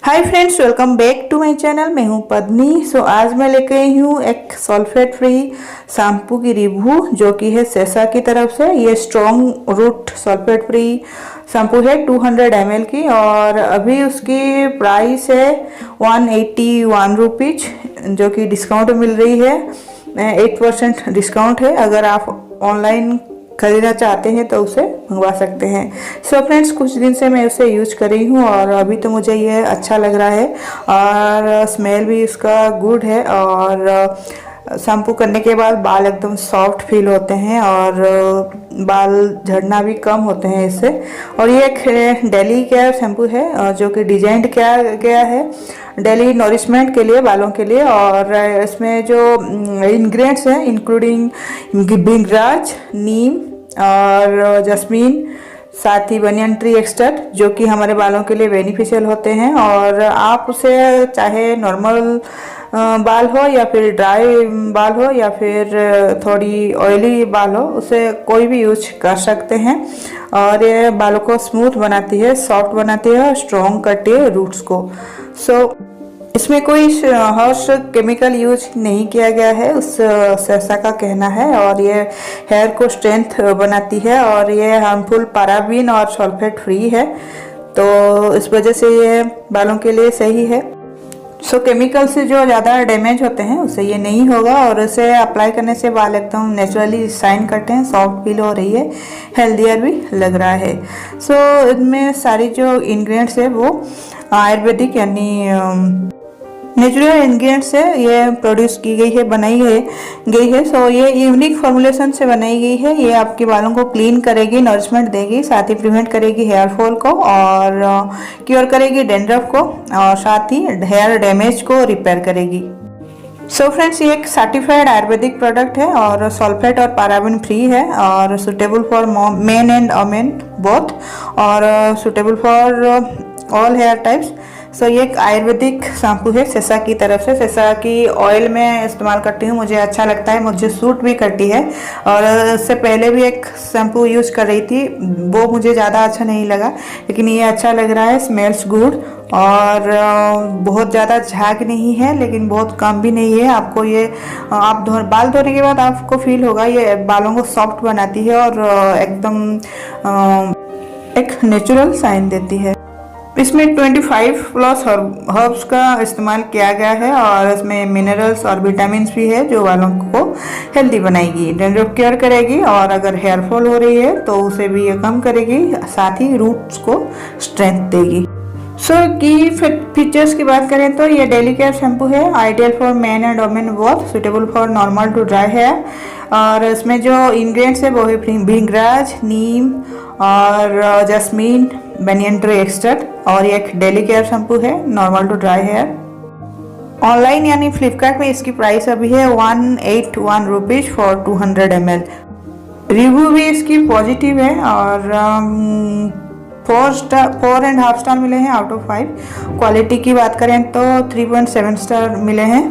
Hi friends, welcome back to my channel. मैं हूं पद्मी। आज मैं लेके आई हूं एक सल्फेट फ्री शैम्पू की रिव्यू जो कि है सेसा की तरफ से। ये strong root sulphate free shampoo है 200 ml की और अभी उसकी प्राइस है 181 रुपीज जो कि डिस्काउंट मिल रही है। 8% डिस्काउंट है। अगर आप ऑनलाइन खरीदना चाहते हैं तो उसे मंगवा सकते हैं। सो फ्रेंड्स, कुछ दिन से मैं उसे यूज कर रही हूँ और अभी तो मुझे ये अच्छा लग रहा है और स्मेल भी इसका गुड है और शैम्पू करने के बाद बाल एकदम सॉफ्ट फील होते हैं और बाल झड़ना भी कम होते हैं इससे। और ये एक डेली केयर शैम्पू है जो कि डिजाइन किया गया है डेली नॉरिशमेंट के लिए, बालों के लिए। और इसमें जो इंग्रेडिएंट्स हैं इंक्लूडिंग भृंगराज, नीम और जैस्मीन, साथ ही बनियन ट्री एक्सट्रैक्ट जो कि हमारे बालों के लिए बेनिफिशियल होते हैं। और आप उसे चाहे नॉर्मल बाल हो या फिर ड्राई बाल हो या फिर थोड़ी ऑयली बाल हो, उसे कोई भी यूज कर सकते हैं। और ये बालों को स्मूथ बनाती है, सॉफ्ट बनाती है और स्ट्रॉन्ग करती है रूट्स को। इसमें कोई हर्ष केमिकल यूज नहीं किया गया है, उस सेसा का कहना है। और ये हेयर को स्ट्रेंथ बनाती है और ये हार्मफुल पैराबीन और सल्फेट फ्री है, तो इस वजह से ये बालों के लिए सही है। केमिकल से जो ज़्यादा डैमेज होते हैं उससे ये नहीं होगा और इसे अप्लाई करने से बाल एकदम नेचुरली शाइन करते हैं, सॉफ्ट फील हो रही है, हेल्दियर भी लग रहा है। इनमें सारी जो इंग्रेडिएंट्स है वो आयुर्वेदिक यानी नेचुरल इंग्रेडिएंट्स से ये प्रोड्यूस की गई है, बनाई गई है। ये यूनिक फॉर्मुलेशन से बनाई गई है। ये आपके बालों को क्लीन करेगी, नरिशमेंट देगी, साथ ही प्रिवेंट करेगी हेयर फॉल को और क्योर करेगी डैंड्रफ को और साथ ही हेयर डैमेज को रिपेयर करेगी। फ्रेंड्स, ये एक सर्टिफाइड आयुर्वेदिक प्रोडक्ट है और सल्फेट और पैराबीन फ्री है और suitable for men and women both और suitable for all hair types. ये एक आयुर्वेदिक शैम्पू है सेसा की तरफ से। सेसा की ऑयल में इस्तेमाल करती हूँ, मुझे अच्छा लगता है, मुझे सूट भी करती है। और इससे पहले भी एक शैम्पू यूज कर रही थी, वो मुझे ज़्यादा अच्छा नहीं लगा, लेकिन ये अच्छा लग रहा है, स्मेल्स गुड और बहुत ज़्यादा झाग नहीं है लेकिन बहुत कम भी नहीं है। आपको ये आप बाल धोने के बाद आपको फील होगा ये बालों को सॉफ्ट बनाती है और एकदम एक नेचुरल शाइन देती है। इसमें 25+ हर्ब्स का इस्तेमाल किया गया है और इसमें मिनरल्स और विटामिन भी है जो बालों को हेल्दी बनाएगी, डैंड्रफ केयर करेगी और अगर हेयर फॉल हो रही है तो उसे भी ये कम करेगी, साथ ही रूट्स को स्ट्रेंथ देगी। की फीचर्स की बात करें तो ये डेली केयर शैम्पू है, ideal for man and women both, suitable for normal to dry hair. और इसमें जो इंग्रेडिएंट्स है वो है भृंगराज, नीम और जैस्मीन, बनियन ट्री एक्सट्रैक्ट। और ये एक डेली केयर शैम्पू है, normal to dry hair. Online यानी फ्लिपकार्ट में इसकी प्राइस अभी है 181 रुपीज फॉर 200 ml। रिव्यू भी इसकी पॉजिटिव है और 4.5 स्टार मिले हैं आउट ऑफ 5। क्वालिटी की बात करें तो 3.7 स्टार मिले हैं।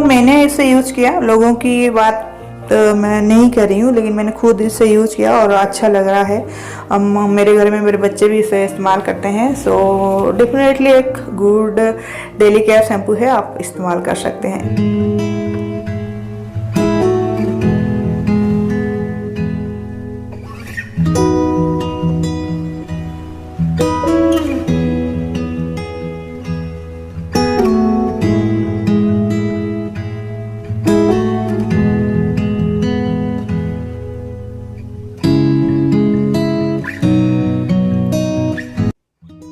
मैंने इसे यूज किया, लोगों की बात मैं नहीं कर रही हूँ, लेकिन मैंने खुद इसे यूज किया और अच्छा लग रहा है। मेरे घर में मेरे बच्चे भी इसे इस्तेमाल करते हैं। डेफिनेटली एक गुड डेली केयर शैम्पू है, आप इस्तेमाल कर सकते हैं।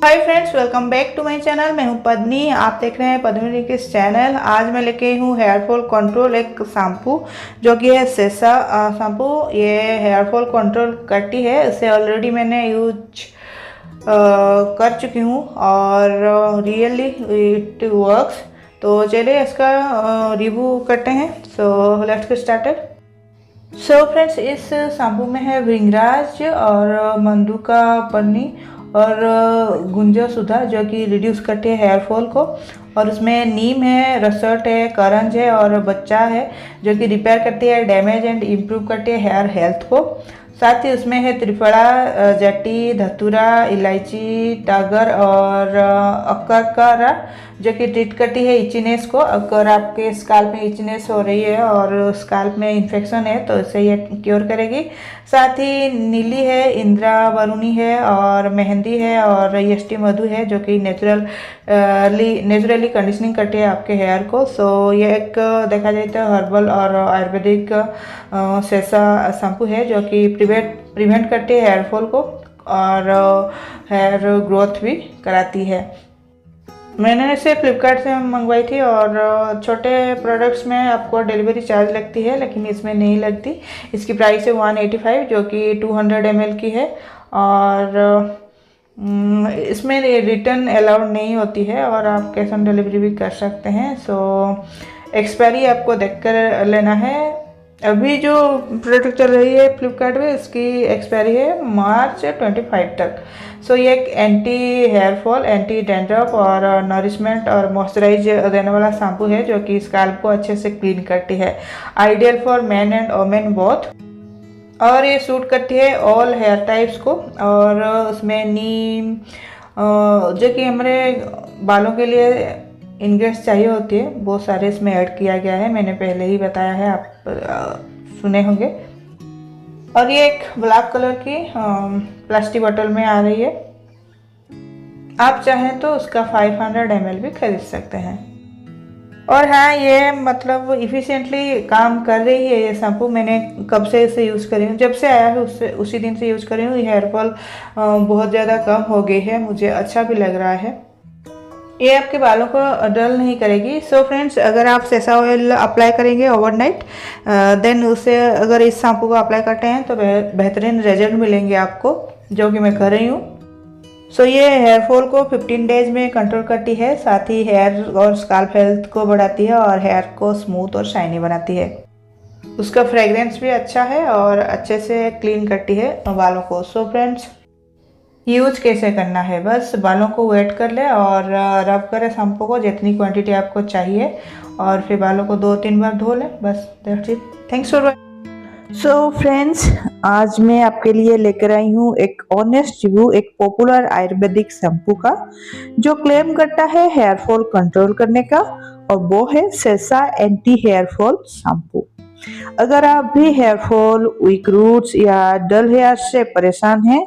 Hi friends, welcome back to my channel. मैं हूं पद्मी, आप देख रहे हैं पद्मी किस चैनल। आज मैं लेके आई हूँ हेयर फॉल कंट्रोल एक शैम्पू जो कि है सेसा शैम्पू। ये हेयर फॉल कंट्रोल करती है, इसे ऑलरेडी मैंने यूज कर चुकी हूँ और रियली इट वर्क्स। तो चलिए इसका रिव्यू करते हैं। Let's get started. फ्रेंड्स, इस शैम्पू में है भृंगराज और मंदुका पन्नी और गुंजा सुधा जो कि रिड्यूस करती है हेयर फॉल को। और उसमें नीम है, रसट है, करंज है और बच्चा है जो कि रिपेयर करती है डैमेज एंड इम्प्रूव करती है हेयर हेल्थ को। साथ ही उसमें है त्रिफला, जटी, धतूरा, इलायची, टागर और अकरकरा, जो कि ट्रीट करती है इचीनेस को। अगर आपके स्काल्प में इचीनेस हो रही है और स्काल्प में इन्फेक्शन है तो इसे ये क्योर करेगी। साथ ही नीली है, इंद्रा वरुणी है और मेहंदी है और यष्टि मधु है, जो कि नेचुरली कंडीशनिंग करती है आपके हेयर को। सो ये एक देखा जाए तो हर्बल और आयुर्वेदिक सेसा शैम्पू है, जो कि प्रिवेंट करती है हेयर फॉल को और हेयर ग्रोथ भी कराती है। मैंने इसे फ्लिपकार्ट से मंगवाई थी और छोटे प्रोडक्ट्स में आपको डिलीवरी चार्ज लगती है, लेकिन इसमें नहीं लगती। इसकी प्राइस है 185, जो कि 200 ml की है और इसमें रिटर्न अलाउड नहीं होती है और आप कैश ऑन डिलीवरी भी कर सकते हैं। सो एक्सपायरी आपको देखकर लेना है। अभी जो प्रोडक्ट चल रही है फ्लिपकार्ट में, इसकी एक्सपायरी है मार्च 25 तक। सो ये एक anti hair fall, anti dandruff और नरिशमेंट और मॉइस्चराइज देने वाला शैम्पू है, जो कि स्काल्प को अच्छे से क्लीन करती है। Ideal for man and women both, और ये सूट करती है ऑल हेयर टाइप्स को। और उसमें नीम, जो कि हमारे बालों के लिए इंग्रेडिएंट्स चाहिए होती है, बहुत सारे इसमें ऐड किया गया है। मैंने पहले ही बताया है, आप सुने होंगे। और ये एक ब्लैक कलर की प्लास्टिक बोतल में आ रही है। आप चाहें तो उसका 500 ml भी खरीद सकते हैं। और हाँ, ये मतलब इफ़िशिएंटली काम कर रही है ये शैम्पू। मैंने कब से इसे यूज़ करी हूँ, जब से आया है उसी दिन से यूज़ करी हूँ। हेयर फॉल बहुत ज़्यादा कम हो गई है, मुझे अच्छा भी लग रहा है। ये आपके बालों को डल नहीं करेगी। सो फ्रेंड्स, अगर आप सेसा ऑयल अप्लाई करेंगे ओवरनाइट, देन उसे अगर इस शैम्पू को अप्लाई करते हैं तो बेहतरीन रिजल्ट मिलेंगे आपको, जो कि मैं कर रही हूँ। सो ये हेयर फॉल को 15 डेज में कंट्रोल करती है, साथ ही हेयर और स्काल्प हेल्थ को बढ़ाती है और हेयर को स्मूथ और शाइनी बनाती है। उसका फ्रेग्रेंस भी अच्छा है और अच्छे से क्लीन करती है बालों को। सो फ्रेंड्स, यूज कैसे करना है, बस बालों को वेट कर ले और रब करें शैम्पू को जितनी क्वांटिटी आपको चाहिए, और फिर बालों को 2-3 बार धो लें, बस that's it. Thanks for watching. So friends, आज मैं आपके लिए लेकर आई हूँ एक ऑनेस्ट रिव्यू एक पॉपुलर आयुर्वेदिक शैम्पू का, जो क्लेम करता है हेयर फॉल कंट्रोल करने का, और वो है सेसा एंटी हेयर फॉल शैम्पू। अगर आप भी हेयर फॉल, वीक रूट्स या डल हेयर से परेशान हैं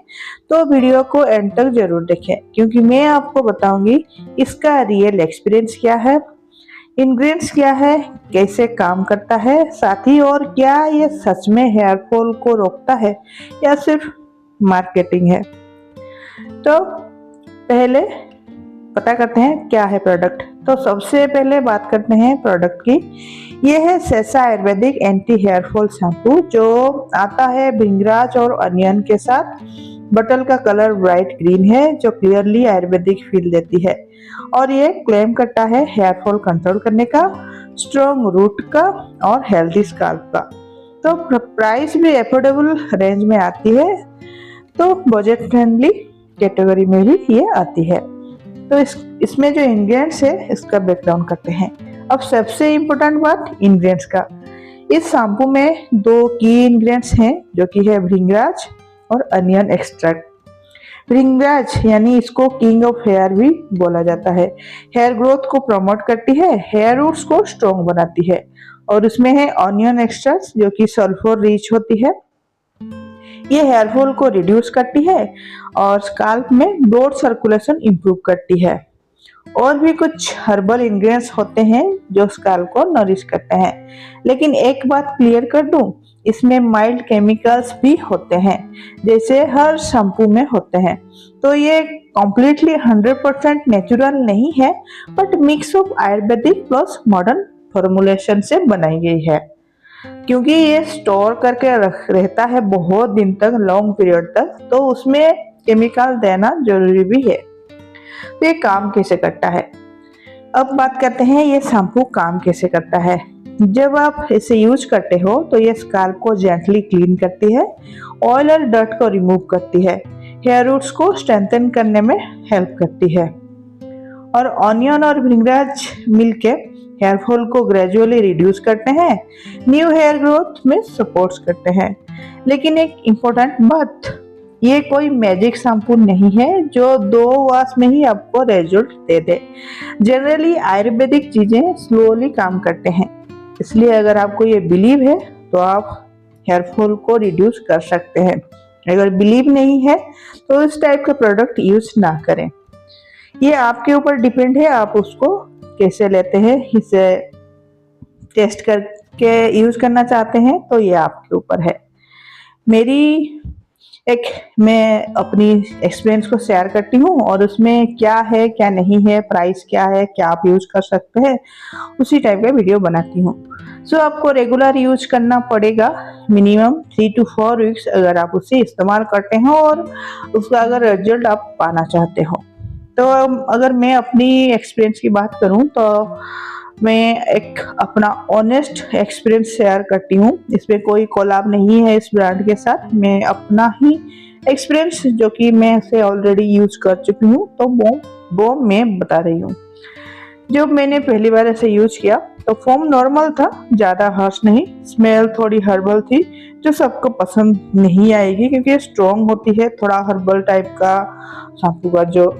तो वीडियो को एंड तक जरूर देखें, क्योंकि मैं आपको बताऊंगी इसका रियल एक्सपीरियंस क्या है, इंग्रेडिएंट्स क्या है, कैसे काम करता है, साथ ही और क्या ये सच में हेयर फॉल को रोकता है या सिर्फ मार्केटिंग है। तो पहले पता करते हैं क्या है प्रोडक्ट। तो सबसे पहले बात करते हैं प्रोडक्ट की। ये है Sesa Ayurvedic anti hair fall shampoo, जो आता है भृंगराज और अनियन के साथ। बटल का कलर ब्राइट ग्रीन है, जो क्लियरली आयुर्वेदिक फील देती है, और ये क्लेम करता है हेयर फॉल कंट्रोल करने का, स्ट्रॉन्ग रूट का और हेल्दी स्काल्प का। तो प्राइस भी अफोर्डेबल रेंज में आती है, तो बजट फ्रेंडली कैटेगरी में भी ये आती है। तो इसमें जो इंग्रेडिएंट्स है इसका ब्रेकडाउन करते हैं। अब सबसे इम्पोर्टेंट बात इंग्रेडिएंट्स का। इस शैम्पू में 2 की इंग्रेडिएंट्स हैं, जो कि है भृंगराज और अनियन एक्सट्रैक्ट। भृंगराज यानी इसको किंग ऑफ हेयर भी बोला जाता है, हेयर ग्रोथ को प्रमोट करती है, हेयर रूट्स को स्ट्रॉन्ग बनाती है। और उसमें है अनियन एक्सट्रैक्ट, जो कि सल्फर रिच होती है, ये हेयर फॉल को रिड्यूस करती है और स्काल्प में ब्लड सर्कुलेशन इंप्रूव करती है। और भी कुछ हर्बल इंग्रेडिएंट्स होते हैं जो स्काल्प को नरिश करते हैं, लेकिन एक बात क्लियर कर दूं, इसमें माइल्ड केमिकल्स भी होते हैं, जैसे हर शैम्पू में होते हैं। तो ये कम्प्लीटली 100% नेचुरल नहीं है, but mix of Ayurvedic plus modern formulation से बनाई गई है, क्योंकि ये स्टोर करके रहता है बहुत दिन तक, लॉन्ग पीरियड तक, तो उसमें केमिकल देना जरूरी भी है। तो ये काम कैसे करता है, अब बात करते हैं ये शैम्पू काम कैसे करता है। जब आप इसे यूज करते हो तो ये स्काल्प को जेंटली क्लीन करती है, ऑयल और डर्ट को रिमूव करती है, हेयर रूट्स को स्ट्रेंथन करने में हेल्प करती है। और ऑनियन और भृंगराज मिलके हेयर फॉल को ग्रेजुअली रिड्यूस करते हैं, न्यू हेयर ग्रोथ में सपोर्ट्स करते हैं। लेकिन एक इम्पोर्टेंट बात, ये कोई मैजिक शैम्पू नहीं है जो 2 वॉश में ही आपको रिजल्ट दे दे। जनरली आयुर्वेदिक चीजें स्लोली काम करते हैं, इसलिए अगर आपको ये बिलीव है तो आप हेयर फॉल को रिड्यूस कर सकते हैं। अगर बिलीव नहीं है तो इस टाइप का प्रोडक्ट यूज ना करें। ये आपके ऊपर डिपेंड है, आप उसको कैसे लेते हैं, इसे टेस्ट करके यूज करना चाहते हैं तो ये आपके ऊपर है। मैं अपनी एक्सपीरियंस को शेयर करती हूँ और उसमें क्या है क्या नहीं है, प्राइस क्या है, क्या आप यूज कर सकते हैं, उसी टाइप का वीडियो बनाती हूँ। सो आपको रेगुलर यूज करना पड़ेगा, मिनिमम 3 to 4 वीक्स अगर आप उसे इस्तेमाल करते हो और उसका अगर रिजल्ट आप पाना चाहते हो। तो अगर मैं अपनी एक्सपीरियंस की बात करूँ तो मैं एक अपना ऑनेस्ट एक्सपीरियंस शेयर करती हूँ। इसमें कोई कोलैब नहीं है इस ब्रांड के साथ, मैं अपना ही एक्सपीरियंस जो कि मैं इसे ऑलरेडी यूज कर चुकी हूँ तो वो मैं बता रही हूँ। जब मैंने पहली बार ऐसे यूज किया तो फॉर्म नॉर्मल था, ज़्यादा हार्श नहीं, स्मेल थोड़ी हर्बल थी जो सबको पसंद नहीं आएगी क्योंकि स्ट्रॉन्ग होती है, थोड़ा हर्बल टाइप का शैम्पू का जो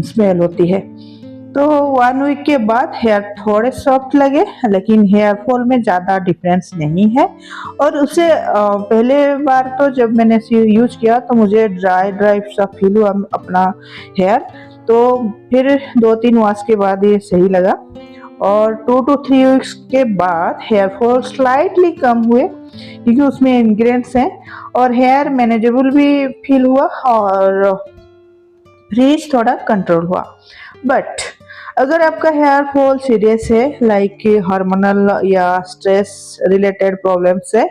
स्मेल होती है। तो 1 वीक के बाद हेयर थोड़े सॉफ्ट लगे, लेकिन हेयर फॉल में ज़्यादा डिफरेंस नहीं है। और उसे पहले बार तो जब मैंने यूज किया तो मुझे ड्राई सा फील हुआ अपना हेयर, तो फिर 2-3 वॉश के बाद ये सही लगा और 2 to 3 वीक्स के बाद हेयर फॉल स्लाइटली कम हुए क्योंकि उसमें इंग्रेडिएंट्स हैं और हेयर मैनेजेबल भी फील हुआ और फ्रीज थोड़ा कंट्रोल हुआ। बट अगर आपका हेयर फॉल सीरियस है, लाइक हार्मोनल या स्ट्रेस रिलेटेड प्रॉब्लम्स है,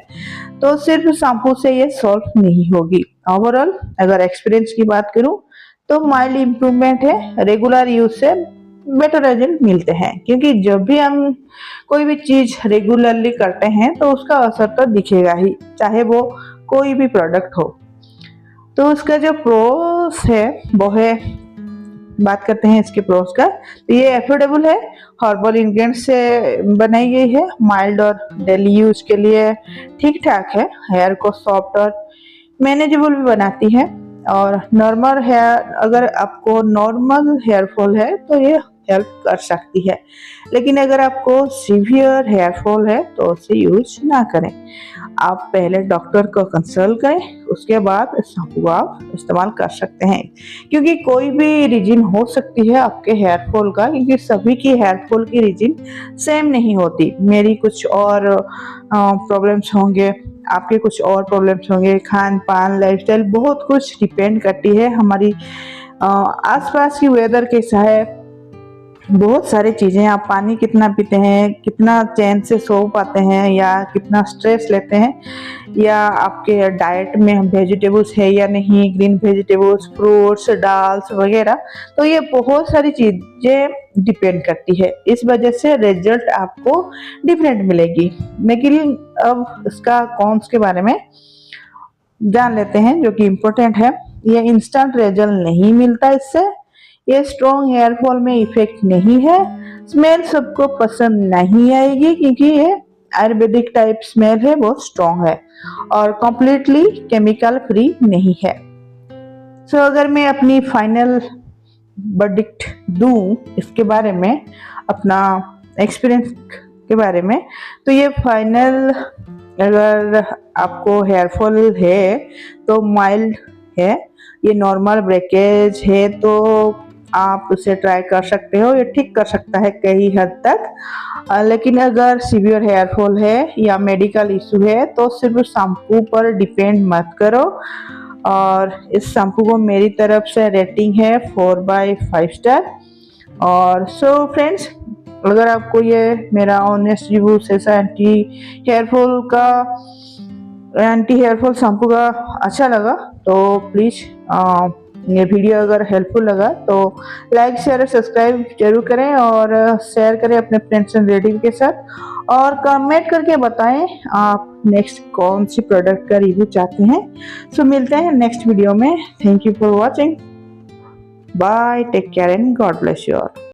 तो सिर्फ शैम्पू से ये सॉल्व नहीं होगी। ओवरऑल अगर एक्सपीरियंस की बात करूं तो माइल्ड इम्प्रूवमेंट है, रेगुलर यूज से बेटर रिजल्ट मिलते हैं क्योंकि जब भी हम कोई भी चीज रेगुलरली करते हैं तो उसका असर तो दिखेगा ही, चाहे वो कोई भी प्रोडक्ट हो। तो उसका जो प्रोस है वो है, बात करते हैं इसके प्रोस का, तो ये एफोर्डेबल है, हर्बल इंग्रेडिएंट्स से बनाई गई है, माइल्ड और डेली यूज के लिए ठीक ठाक है, हेयर को सॉफ्ट और मैनेजेबल भी बनाती है। और नॉर्मल हेयर, अगर आपको नॉर्मल हेयर फॉल है तो ये हेल्प कर सकती है, लेकिन अगर आपको सीवियर हेयर फॉल है तो उसे यूज ना करें। आप पहले डॉक्टर को कंसल्ट करें, उसके बाद शैम्पू आप इस्तेमाल कर सकते हैं क्योंकि कोई भी रीजन हो सकती है आपके हेयर फॉल का, क्योंकि सभी की हेयर फॉल की रीजन सेम नहीं होती। मेरी कुछ और प्रॉब्लम्स होंगे, आपके कुछ और प्रॉब्लम्स होंगे, खान पान लाइफस्टाइल बहुत कुछ डिपेंड करती है, हमारी आसपास की वेदर कैसा है, बहुत सारी चीज़ें, आप पानी कितना पीते हैं, कितना चैन से सो पाते हैं या कितना स्ट्रेस लेते हैं, या आपके डाइट में वेजिटेबल्स है या नहीं, ग्रीन वेजिटेबल्स, फ्रूट्स, दाल्स वगैरह, तो ये बहुत सारी चीज़ें डिपेंड करती है। इस वजह से रिजल्ट आपको डिफरेंट मिलेगी। लेकिन अब इसका कॉन्स के बारे में जान लेते हैं जो कि इम्पोर्टेंट है। ये इंस्टेंट रिजल्ट नहीं मिलता इससे, ये स्ट्रॉन्ग हेयर फॉल में इफेक्ट नहीं है, स्मेल सबको पसंद नहीं आएगी क्योंकि ये आयुर्वेदिक टाइप स्मेल है, वो स्ट्रॉन्ग है और कंप्लीटली केमिकल फ्री नहीं है। सो अगर मैं अपनी फाइनल वर्डिक्ट दूं इसके बारे में, अपना एक्सपीरियंस के बारे में, तो ये फाइनल, अगर आपको हेयर फॉल है तो माइल्ड है, ये नॉर्मल ब्रेकेज है तो आप उसे ट्राई कर सकते हो, ये ठीक कर सकता है कई हद तक। लेकिन अगर सीवियर हेयर फॉल है या मेडिकल इशू है तो सिर्फ शैम्पू पर डिपेंड मत करो। और इस शैम्पू को मेरी तरफ से रेटिंग है 4/5 स्टार। और सो फ्रेंड्स, अगर आपको ये मेरा ऑनेस्ट रिव्यू सेसा एंटी हेयर फॉल शैम्पू का अच्छा लगा तो प्लीज़ ये वीडियो अगर हेल्पफुल लगा तो लाइक शेयर और सब्सक्राइब जरूर करें और शेयर करें अपने फ्रेंड्स एंड रिलेटिव के साथ और कमेंट करके बताएं आप नेक्स्ट कौन सी प्रोडक्ट का रिव्यू चाहते हैं। सो मिलते हैं नेक्स्ट वीडियो में। Thank you for watching, bye, take care and God bless you all.